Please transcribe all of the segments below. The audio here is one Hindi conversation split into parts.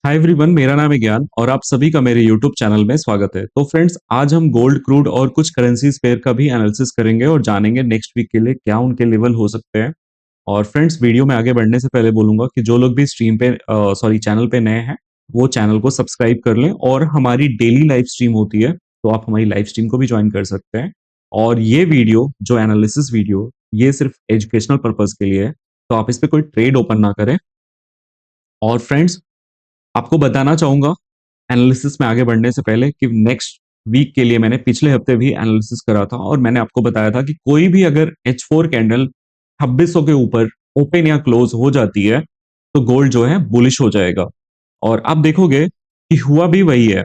हाय एवरीवन, मेरा नाम है ज्ञान और आप सभी का मेरे यूट्यूब चैनल में स्वागत है। तो फ्रेंड्स, आज हम गोल्ड, क्रूड और कुछ करेंसीज पेयर का भी एनालिसिस करेंगे और जानेंगे नेक्स्ट वीक के लिए क्या उनके लेवल हो सकते हैं। और फ्रेंड्स, वीडियो में आगे बढ़ने से पहले बोलूंगा कि जो लोग भी स्ट्रीम पे चैनल पे नए हैं, वो चैनल को सब्सक्राइब कर लें। और हमारी डेली लाइव स्ट्रीम होती है, तो आप हमारी लाइव स्ट्रीम को भी ज्वाइन कर सकते हैं। और ये वीडियो, जो एनालिसिस वीडियो, ये सिर्फ एजुकेशनल पर्पज के लिए है, तो आप इस पे कोई ट्रेड ओपन ना करें। और फ्रेंड्स, आपको बताना चाहूंगा एनालिसिस में आगे बढ़ने से पहले कि नेक्स्ट वीक के लिए मैंने पिछले हफ्ते भी एनालिसिस करा था और मैंने आपको बताया था कि कोई भी अगर H4 कैंडल 2600 के ऊपर ओपन या क्लोज हो जाती है, तो गोल्ड जो है बुलिश हो जाएगा। और आप देखोगे कि हुआ भी वही है।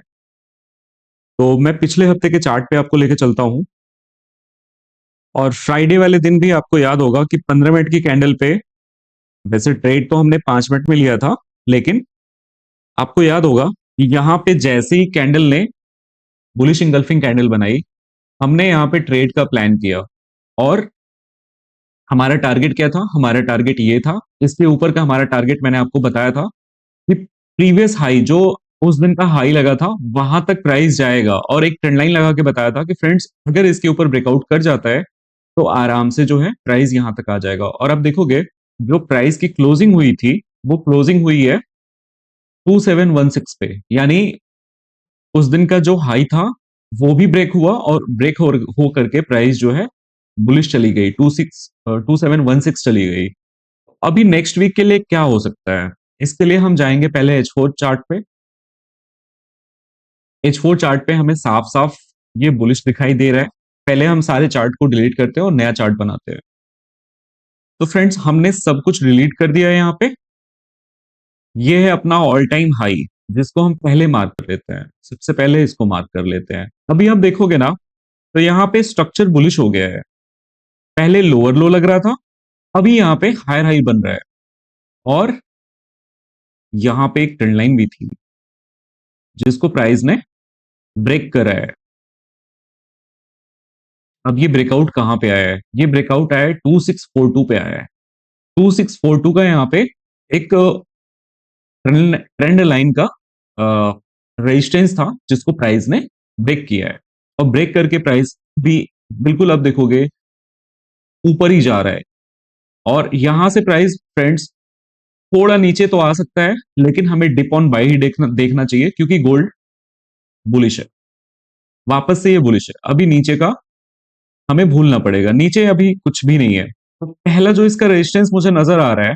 तो मैं पिछले हफ्ते के चार्ट पे आपको लेके चलता हूं। और फ्राइडे वाले दिन भी आपको याद होगा कि 15 मिनट की कैंडल पे, वैसे ट्रेड तो हमने 5 मिनट में लिया था, लेकिन आपको याद होगा कि यहाँ पे जैसे ही कैंडल ने बुलिश इंगल्फिंग कैंडल बनाई, हमने यहाँ पे ट्रेड का प्लान किया। और हमारा टारगेट क्या था? हमारा टारगेट ये था, इसके ऊपर का हमारा टारगेट मैंने आपको बताया था कि प्रीवियस हाई, जो उस दिन का हाई लगा था, वहां तक प्राइस जाएगा। और एक ट्रेंड लाइन लगा के बताया था कि फ्रेंड्स, अगर इसके ऊपर ब्रेकआउट कर जाता है तो आराम से जो है प्राइस यहां तक आ जाएगा। और अब देखोगे, जो प्राइस की क्लोजिंग हुई थी, वो क्लोजिंग हुई है 2716 पे। यानी उस दिन का जो हाई था, वो भी ब्रेक हुआ और ब्रेक हो करके प्राइस जो है बुलिश चली गई, 2716 चली गई। अभी नेक्स्ट वीक के लिए क्या हो सकता है, इसके लिए हम जाएंगे पहले H4 चार्ट पे। H4 चार्ट पे हमें साफ साफ ये बुलिश दिखाई दे रहा है। पहले हम सारे चार्ट को डिलीट करते हैं और नया चार्ट बनाते हैं। तो फ्रेंड्स, हमने सब कुछ डिलीट कर दिया है यहाँ पे। ये है अपना ऑल टाइम हाई, जिसको हम पहले मार्क कर लेते हैं। सबसे पहले इसको मार्क कर लेते हैं। अभी आप देखोगे ना, तो यहाँ पे स्ट्रक्चर बुलिश हो गया है। पहले लोअर लो लग रहा था, अभी यहाँ पे हायर हाई बन रहा है। और यहाँ पे एक ट्रेंड लाइन भी थी, जिसको प्राइस ने ब्रेक करा है। अब ये ब्रेकआउट कहां पे आया है? ये ब्रेकआउट आया है 2642 पे आया है। 2642 का यहाँ पे एक ट्रेंड लाइन का रेजिस्टेंस था, जिसको प्राइस ने ब्रेक किया है। और ब्रेक करके प्राइस भी बिल्कुल, अब देखोगे, ऊपर ही जा रहा है। और यहां से प्राइस, फ्रेंड्स, थोड़ा नीचे तो आ सकता है, लेकिन हमें डिप ऑन बाय ही देखना देखना चाहिए, क्योंकि गोल्ड बुलिश है। वापस से ये बुलिश है। अभी नीचे का हमें भूलना पड़ेगा, नीचे अभी कुछ भी नहीं है। तो पहला जो इसका रेजिस्टेंस मुझे नजर आ रहा है,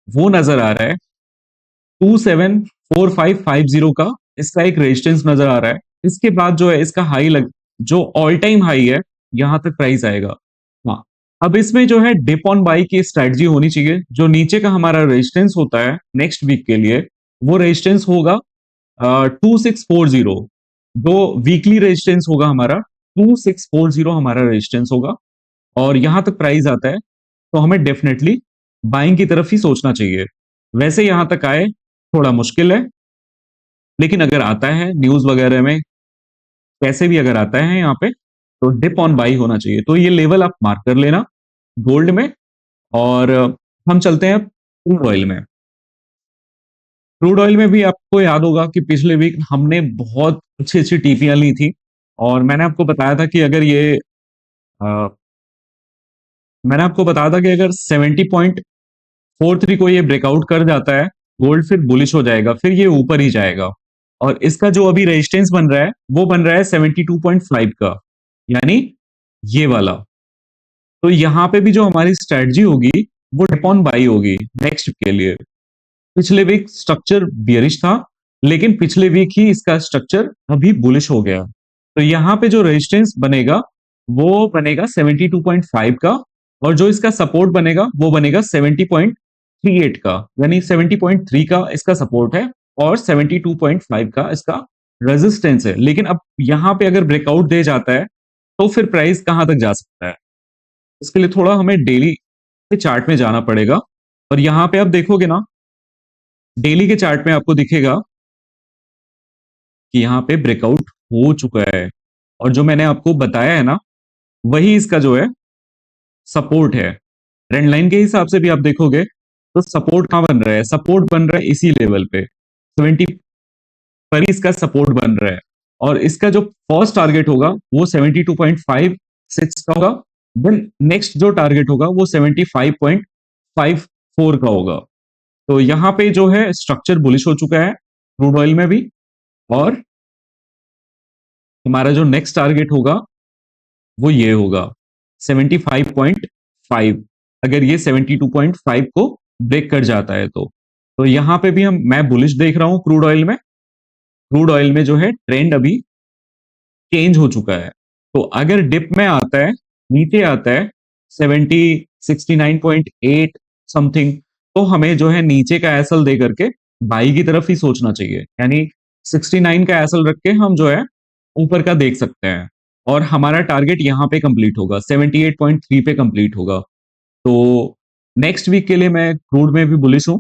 वो नजर आ रहा है 274550 का। इसका एक रेजिस्टेंस नजर आ रहा है। इसके बाद जो है इसका हाई जो ऑल टाइम हाई है, यहां तक प्राइस आएगा। हाँ, अब इसमें जो है डिप ऑन बाई की स्ट्रेटजी होनी चाहिए। जो नीचे का हमारा रेजिस्टेंस होता है नेक्स्ट वीक के लिए, वो रेजिस्टेंस होगा 2640। जो वीकली रेजिस्टेंस होगा हमारा, 2640 हमारा रेजिस्टेंस होगा। और यहां तक प्राइस आता है, तो हमें डेफिनेटली बाइंग की तरफ ही सोचना चाहिए। वैसे यहां तक आए थोड़ा मुश्किल है, लेकिन अगर आता है न्यूज वगैरह में, कैसे भी अगर आता है यहाँ पे, तो डिप ऑन बाई होना चाहिए। तो ये लेवल आप मार्क कर लेना गोल्ड में। और हम चलते हैं क्रूड ऑयल में। क्रूड ऑयल में भी आपको याद होगा कि पिछले वीक हमने बहुत अच्छी अच्छी टीपियां ली थी। और अ, मैंने आपको बताया था कि अगर 70.43 को ये ब्रेकआउट कर जाता है, गोल्ड फिर बुलिश हो जाएगा, फिर ये ऊपर ही जाएगा। और इसका जो अभी रेजिस्टेंस बन रहा है, वो बन रहा है 72.5 का, यानी ये वाला। तो यहां पे भी जो हमारी स्ट्रेटजी होगी, वो डिप ऑन बाई होगी नेक्स्ट के लिए। पिछले वीक स्ट्रक्चर बियरिश था, लेकिन पिछले वीक ही इसका स्ट्रक्चर अभी बुलिश हो गया। तो यहाँ पे जो रेजिस्टेंस बनेगा, वो बनेगा 72.5 का। और जो इसका सपोर्ट बनेगा, वो बनेगा 70.38 का। यानी 70.3 का इसका सपोर्ट है और 72.5 का इसका रेजिस्टेंस है। लेकिन अब यहाँ पे अगर ब्रेकआउट दे जाता है, तो फिर प्राइस कहां तक जा सकता है? इसके लिए थोड़ा हमें डेली के चार्ट में जाना पड़ेगा। और यहाँ पे आप देखोगे ना, डेली के चार्ट में आपको दिखेगा कि यहाँ पे ब्रेकआउट हो चुका है। और जो मैंने आपको बताया है ना, वही इसका जो है सपोर्ट है। ट्रेंड लाइन के हिसाब से भी आप देखोगे, तो सपोर्ट कहां बन रहा है? सपोर्ट बन रहा है इसी लेवल पे। 70 पर ही इसका सपोर्ट बन रहा है। और इसका जो फर्स्ट टारगेट होगा वो 72.56 का होगा। देन नेक्स्ट जो टारगेट होगा वो 75.54 का होगा। तो यहाँ पे जो है स्ट्रक्चर बुलिश हो चुका है क्रूड ऑयल में भी। और हमारा जो नेक्स्ट टारगेट होगा वो ये होगा 75.5, अगर ये 72.5 को ब्रेक कर जाता है तो यहाँ पे भी मैं बुलिश देख रहा हूं क्रूड ऑयल में। क्रूड ऑयल में जो है ट्रेंड अभी चेंज हो चुका है। तो अगर डिप में आता है, नीचे आता है 69.8 समथिंग, तो हमें जो है नीचे का एसएल दे करके बाई की तरफ ही सोचना चाहिए। यानी 69 का एसएल रख के हम जो है ऊपर का देख सकते हैं। और हमारा टारगेट यहाँ पे कंप्लीट होगा, 78.3 पे कंप्लीट होगा। तो नेक्स्ट वीक के लिए मैं क्रूड में भी बुलिश हूं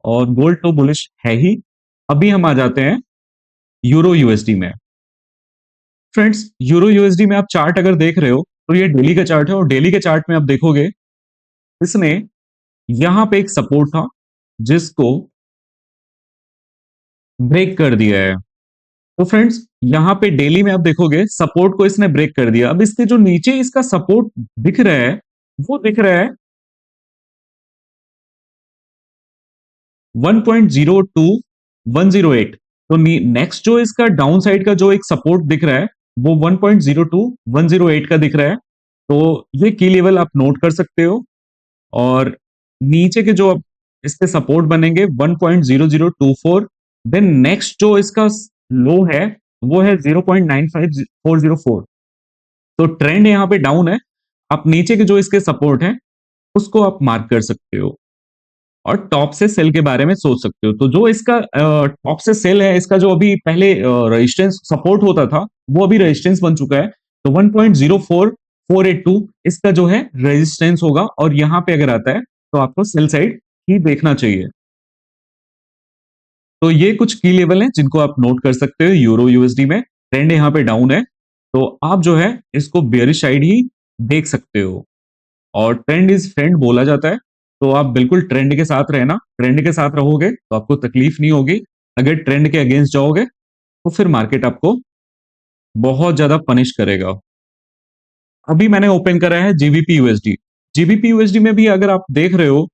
और गोल्ड तो बुलिश है ही। अभी हम आ जाते हैं यूरो यूएसडी में। फ्रेंड्स, यूरो यूएसडी में आप चार्ट अगर देख रहे हो तो ये डेली का चार्ट है, और डेली के चार्ट में आप देखोगे इसने यहां पे एक सपोर्ट था जिसको ब्रेक कर दिया है। तो फ्रेंड्स, यहां पे डेली में आप देखोगे सपोर्ट को इसने ब्रेक कर दिया। अब इसके जो नीचे इसका सपोर्ट दिख रहा है वो दिख रहा है 1.02108। तो नेक्स्ट जो इसका डाउन साइड का जो एक सपोर्ट दिख रहा है वो 1.02108 का दिख रहा है। तो ये की लेवल आप नोट कर सकते हो। और नीचे के जो इसके सपोर्ट बनेंगे 1.0024। देन नेक्स्ट जो इसका लो है वो है 0.95404। तो ट्रेंड यहाँ पे डाउन है। आप नीचे के जो इसके सपोर्ट है उसको आप मार्क कर सकते हो और टॉप से सेल के बारे में सोच सकते हो। तो जो इसका टॉप से सेल है, इसका जो अभी पहले रेजिस्टेंस सपोर्ट होता था वो अभी रेजिस्टेंस बन चुका है। तो 1.04482 इसका जो है रेजिस्टेंस होगा, और यहां पे अगर आता है तो आपको सेल साइड ही देखना चाहिए। तो ये कुछ की लेवल हैं जिनको आप नोट कर सकते हो यूरो यूएसडी में। ट्रेंड यहाँ पे डाउन है तो आप जो है इसको बेयरिश साइड ही देख सकते हो। और ट्रेंड इज फ्रेंड बोला जाता है, तो आप बिल्कुल ट्रेंड के साथ रहना। ट्रेंड के साथ रहोगे तो आपको तकलीफ नहीं होगी। अगर ट्रेंड के अगेंस्ट जाओगे तो फिर मार्केट आपको बहुत ज्यादा पनिश करेगा। अभी मैंने ओपन करा है जीबीपी यूएसडी। जीबीपी यूएसडी में भी अगर आप देख रहे हो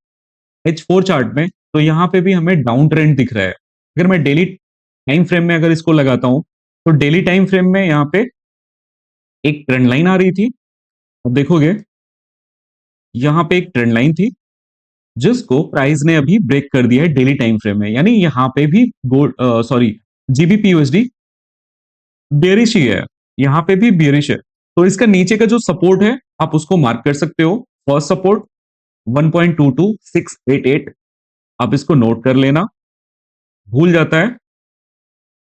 H4 चार्ट में, तो यहाँ पे भी हमें डाउन ट्रेंड दिख रहा है। अगर मैं डेली टाइम फ्रेम में अगर इसको लगाता हूं तो डेली टाइम फ्रेम में यहाँ पे एक ट्रेंड लाइन आ रही थी। अब देखोगे यहाँ पे एक ट्रेंड लाइन थी जिसको प्राइस ने अभी ब्रेक कर दिया है डेली टाइम फ्रेम में। यानी यहाँ पे भी gold sorry GBP USD bearish ही है, यहाँ पे भी बेरिश है। तो इसका नीचे का जो सपोर्ट है आप उसको मार्क कर सकते हो। फर्स्ट सपोर्ट 1.22688, आप इसको नोट कर लेना। भूल जाता है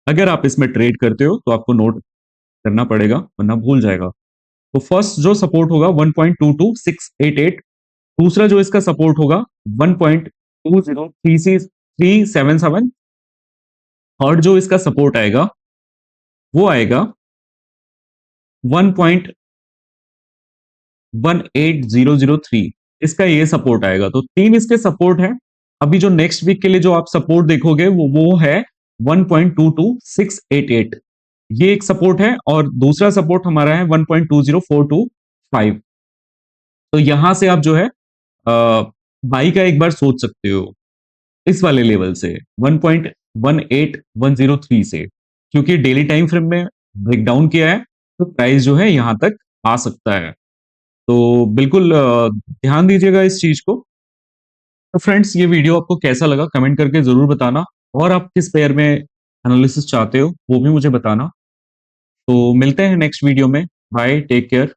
अगर आप इसमें ट्रेड करते हो तो आपको नोट करना पड़ेगा वरना भूल जाएगा। तो फर्स्ट जो सपोर्ट होगा 1.22688। दूसरा जो इसका सपोर्ट होगा 1.20377। थर्ड जो इसका सपोर्ट आएगा वो आएगा 1.18003। इसका ये सपोर्ट आएगा। तो तीन इसके सपोर्ट है। अभी जो नेक्स्ट वीक के लिए जो आप सपोर्ट देखोगे वो है 1.22688। ये एक सपोर्ट है, और दूसरा सपोर्ट हमारा है 1.20425। तो यहां से आप जो है बाई का एक बार सोच सकते हो इस वाले लेवल से 1.18103 से, क्योंकि डेली टाइम फ्रेम में ब्रेकडाउन किया है तो प्राइस जो है यहां तक आ सकता है। तो बिल्कुल ध्यान दीजिएगा इस चीज को। तो फ्रेंड्स, ये वीडियो आपको कैसा लगा कमेंट करके जरूर बताना, और आप किस पेयर में एनालिसिस चाहते हो वो भी मुझे बताना। तो मिलते हैं नेक्स्ट वीडियो में। Bye, take care.